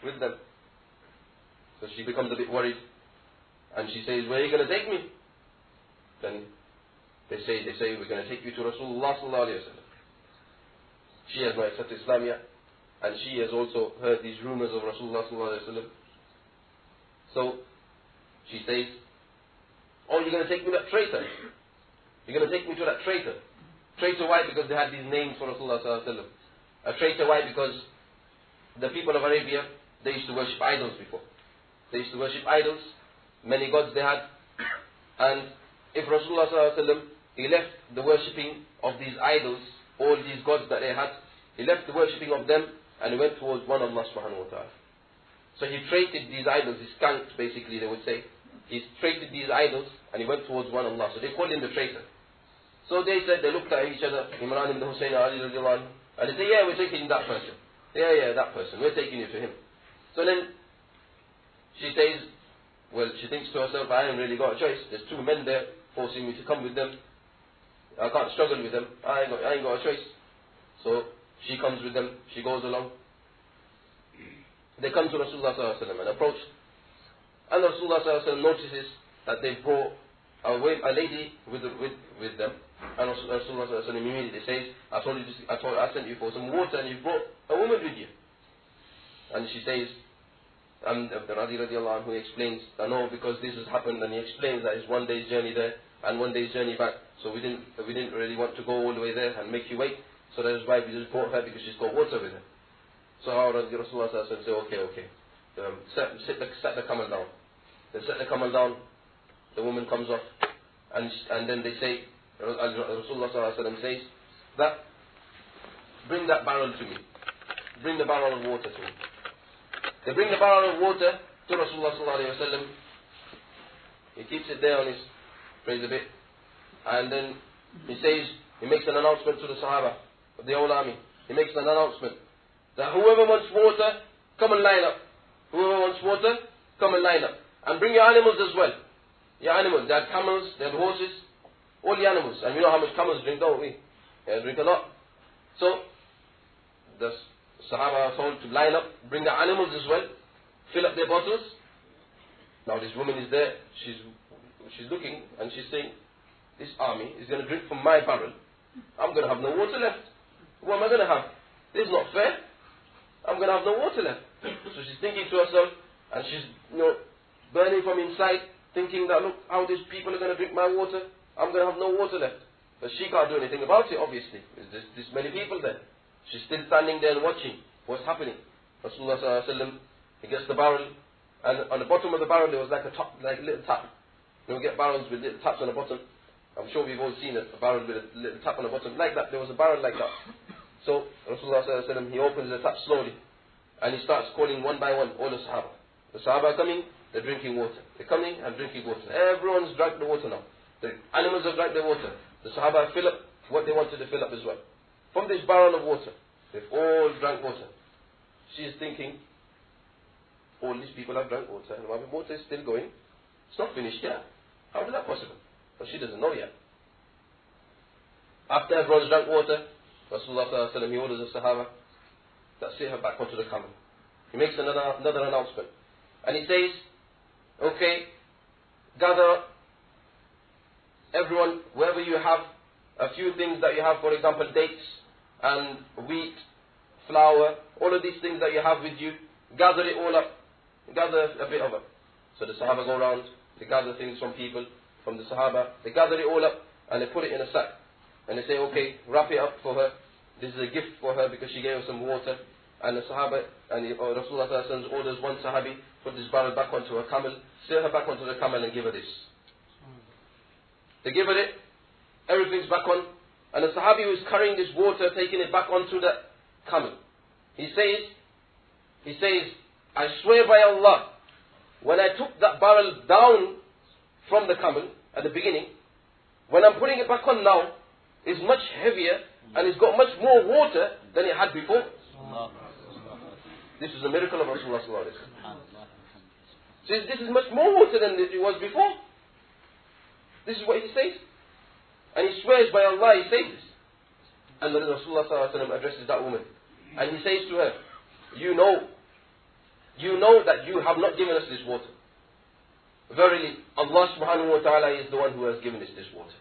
with them. So she becomes a bit worried. And she says, where are you going to take me? Then they say, we're going to take you to Rasulullah sallallahu alayhi wa sallam. She has not accepted Islam yet. And she has also heard these rumors of Rasulullah sallallahu alayhi wa sallam. So she says, oh, you're going to take me to that traitor. You're going to take me to that traitor. Traitor why? Because they had these names for Rasulullah sallallahu alayhi wa sallam. A traitor why? Because the people of Arabia, they used to worship idols before. They used to worship idols, many gods they had. And if Rasulullah sallallahu alayhi wa sallam, he left the worshipping of these idols, all these gods that they had, he left the worshipping of them and he went towards one Allah subhanahu wa ta'ala. So he traded these idols, he skanked basically they would say. He traded these idols and he went towards one Allah. So they called him the traitor. So they said, they looked at each other, Imran ibn Hussein, Ali radiallahu anhu, and they said, yeah, we're taking that person. Yeah, that person, we're taking you to him. So then she says, well, she thinks to herself, I haven't really got a choice. There's two men there forcing me to come with them. I can't struggle with them. I ain't got a choice. So she comes with them. She goes along. They come to Rasulullah sallallahu alaihi wasallam and approach. And Rasulullah sallallahu alaihi wasallam notices that they brought a lady with them. And Rasulullah sallallahu alaihi wasallam immediately says, I sent you for some water and you brought a woman with you. And she says, and the radiallahu anhu explains that no, because this has happened, and he explains that it's one day's journey there and one day's journey back. So we didn't really want to go all the way there and make you wait. So that is why we just brought her, because she's got water with her. So Rasulullah said, okay. Set the camel down. They set the camel down. The woman comes off, and then they say, Rasulullah says that bring that barrel to me. Bring the barrel of water to me. They bring the barrel of water to Rasulullah sallallahu alayhi wa sallam. He keeps it there on his, praise a bit. And then he makes an announcement to the Sahaba of the whole army. He makes an announcement that whoever wants water, come and line up. Whoever wants water, come and line up. And bring your animals as well. Your animals, they had camels, they had horses, all the animals. And we know how much camels drink, don't we? They drink a lot. So, the Sahaba are told to line up, bring their animals as well, fill up their bottles. Now this woman is there, she's looking and she's saying, this army is going to drink from my barrel. I'm going to have no water left. What am I going to have? This is not fair. I'm going to have no water left. So she's thinking to herself, and she's burning from inside, thinking that look, how these people are going to drink my water. I'm going to have no water left. But she can't do anything about it, obviously. There's this many people there. She's still standing there and watching what's happening. Rasulullah sallallahu alaihi wasallam, he gets the barrel, and on the bottom of the barrel there was like a top, like a little tap. You get barrels with little taps on the bottom. I'm sure we've all seen it, a barrel with a little tap on the bottom. Like that, there was a barrel like that. So Rasulullah sallallahu alaihi wasallam, he opens the tap slowly, and he starts calling one by one all the Sahaba. The Sahaba are coming, they're drinking water. They're coming and drinking water. Everyone's drank the water now. The animals have drank their water. The Sahaba fill up what they wanted to fill up as well. From this barrel of water, they've all drank water. She is thinking, all these people have drank water, and the water is still going. It's not finished yet. How is that possible? But she doesn't know yet. After everyone's drank water, Rasulullah sallallahu alaihi wasallam, he orders the Sahaba that sit her back onto the camel. He makes another announcement. And he says, okay, gather everyone, wherever you have a few things that you have, for example, dates and wheat, flour, all of these things that you have with you, gather it all up, gather a bit of it. So the Sahaba go around, they gather things from people, from the Sahaba, they gather it all up and they put it in a sack. And they say, okay, wrap it up for her. This is a gift for her because she gave us some water. And the Sahaba, and Rasulullah sallallahu alaihi wasallam orders one Sahabi, put this barrel back onto her camel, steer her back onto the camel and give her this. They give her it, everything's back on, and the Sahabi who is carrying this water, taking it back onto the camel. He says, I swear by Allah, when I took that barrel down from the camel at the beginning, when I'm putting it back on now, it's much heavier and it's got much more water than it had before. This is a miracle of Rasulullah sallallahu alaihi wasallam. So this is much more water than it was before. This is what he says. And he swears by Allah, he says this. And then Rasulullah sallallahu alaihi wasallam addresses that woman. And he says to her, you know you know that you have not given us this water. Verily, Allah subhanahu wa ta'ala is the one who has given us this water.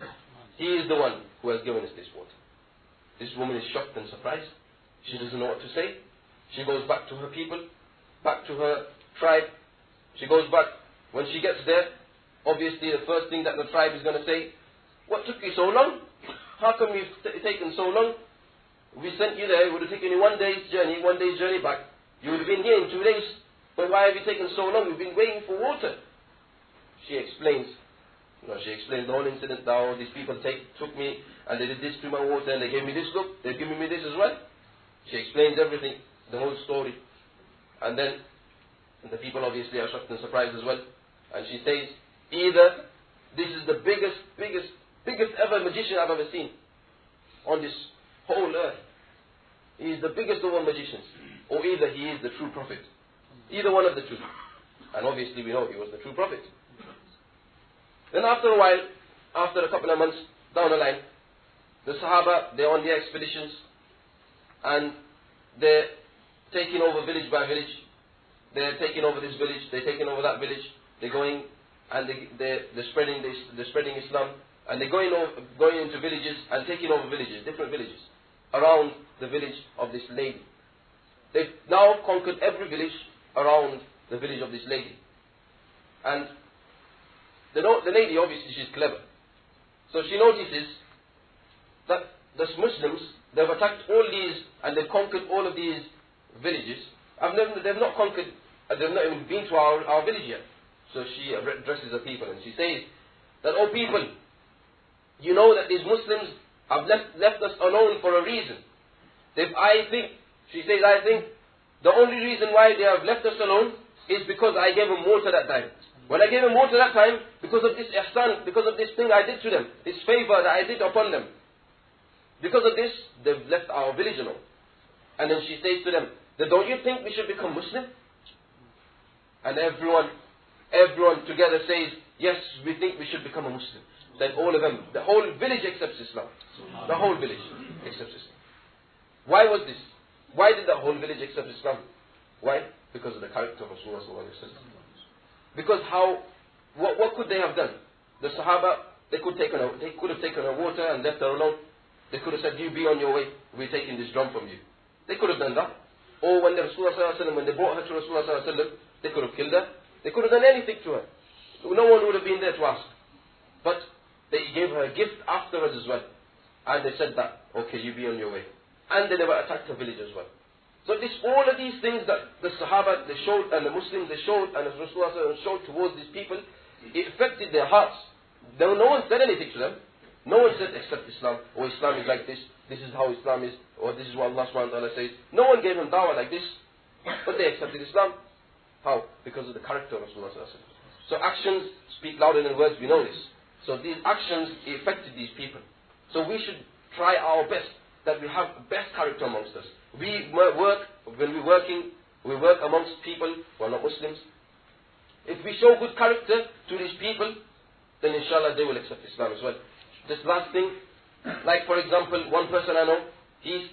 He is the one who has given us this water. This woman is shocked and surprised. She doesn't know what to say. She goes back to her people, back to her tribe. She goes back. When she gets there, obviously the first thing that the tribe is going to say, what took you so long? How come you've taken so long? We sent you there, it would have taken you one day's journey back. You would have been here in 2 days. But why have you taken so long? We've been waiting for water. She explains. She explains the whole incident. Now these people took me and they did this to my water and they gave me this look. They've given me this as well. She explains everything, the whole story. And then the people obviously are shocked and surprised as well. And she says, either this is the biggest ever magician I've ever seen on this whole earth. He is the biggest of all magicians. Or either he is the true prophet. Either one of the two. And obviously we know he was the true prophet. Then after a while, after a couple of months down the line, the Sahaba, they're on their expeditions and they're taking over village by village. They're taking over this village, they're taking over that village. They're going and they're spreading Islam, and they're going into villages and taking over villages, different villages, around the village of this lady. They've now conquered every village around the village of this lady. And the lady, obviously, she's clever. So she notices that the Muslims, they've attacked all these and they've conquered all of these villages. They've not conquered, they've not even been to our village yet. So she addresses the people and she says that, oh people, you know that these Muslims have left us alone for a reason. She says, I think the only reason why they have left us alone is because I gave them water that time. When I gave them water that time, because of this ihsan, because of this thing I did to them, this favor that I did upon them, because of this, they've left our village alone. And then she says to them, then don't you think we should become Muslim? And everyone together says, yes, we think we should become a Muslim. Then all of them, the whole village accepts Islam. The whole village accepts Islam. Why was this? Why did the whole village accept Islam? Why? Because of the character of Rasulullah sallallahu alaihi wasallam. Because what could they have done? The Sahaba, they could have taken her water and left her alone. They could have said, you be on your way, we're taking this drum from you. They could have done that. Or when Rasulullah sallallahu alaihi wasallam, when they brought her to Rasulullah sallallahu alaihi wasallam, they could have killed her. They could have done anything to her. No one would have been there to ask. But they gave her a gift afterwards as well. And they said that, okay, you be on your way. And they never attacked her village as well. So all of these things that the Sahaba, they showed, and the Muslims, they showed, and the Rasulullah showed towards these people, it affected their hearts. No one said anything to them. No one said, accept Islam, or Islam is like this, this is how Islam is, or this is what Allah subhanahu wa ta'ala says. No one gave them dawah like this, but they accepted Islam. How? Because of the character of Rasulullah sallallahu alaihi wasallam. So actions speak louder than words, we know this. So these actions affected these people. So we should try our best that we have the best character amongst us. When we're working, we work amongst people who are not Muslims. If we show good character to these people, then inshallah they will accept Islam as well. This last thing, like for example, one person I know, he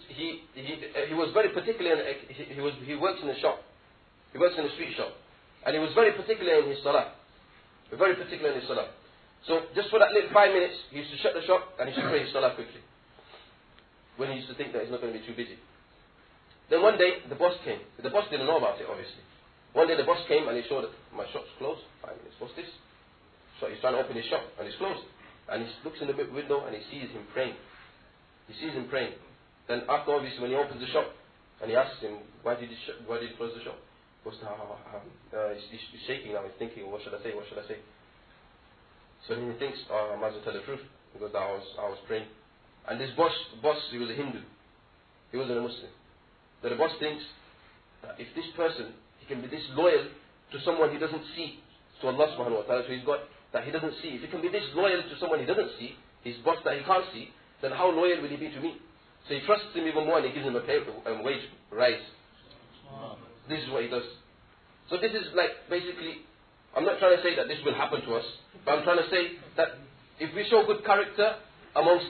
was very particular, he works in a shop. He works in a street shop. And he was very particular in his salah. Very particular in his salah. So just for that little 5 minutes, he used to shut the shop and he used to pray his salah quickly. When he used to think that he's not going to be too busy. Then one day, the boss came. The boss didn't know about it, obviously. One day the boss came and he saw that my shop's closed. 5 minutes, what's this? So he's trying to open his shop and it's closed. And he looks in the window and he sees him praying. He sees him praying. Then after, obviously, when he opens the shop and he asks him, why did you close the shop? He's shaking now, he's thinking, what should I say, what should I say? So then he thinks, I might as well tell the truth, because I was praying. And this boss, he was a Hindu. He wasn't a Muslim. So the boss thinks that if this person, he can be this loyal to someone he doesn't see, to Allah subhanahu wa ta'ala, to his God, that he doesn't see. If he can be this loyal to someone he doesn't see, his boss that he can't see, then how loyal will he be to me? So he trusts him even more and he gives him a wage rise. This is what he does. So this is like, basically, I'm not trying to say that this will happen to us, but I'm trying to say that if we show good character amongst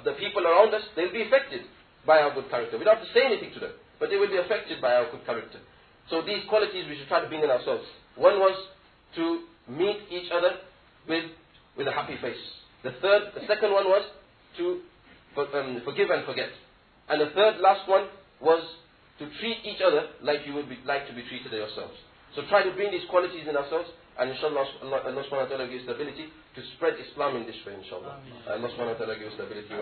the people around us, they'll be affected by our good character. We don't have to say anything to them, but they will be affected by our good character. So these qualities we should try to bring in ourselves. One was to meet each other with a happy face. The second one was to forgive and forget. And the third, last one, was to treat each other like you would like to be treated yourselves. So try to bring these qualities in ourselves, and inshallah Allah subhanahu wa ta'ala gives the ability to spread Islam in this way, inshallah. Allah subhanahu wa ta'ala gives the ability.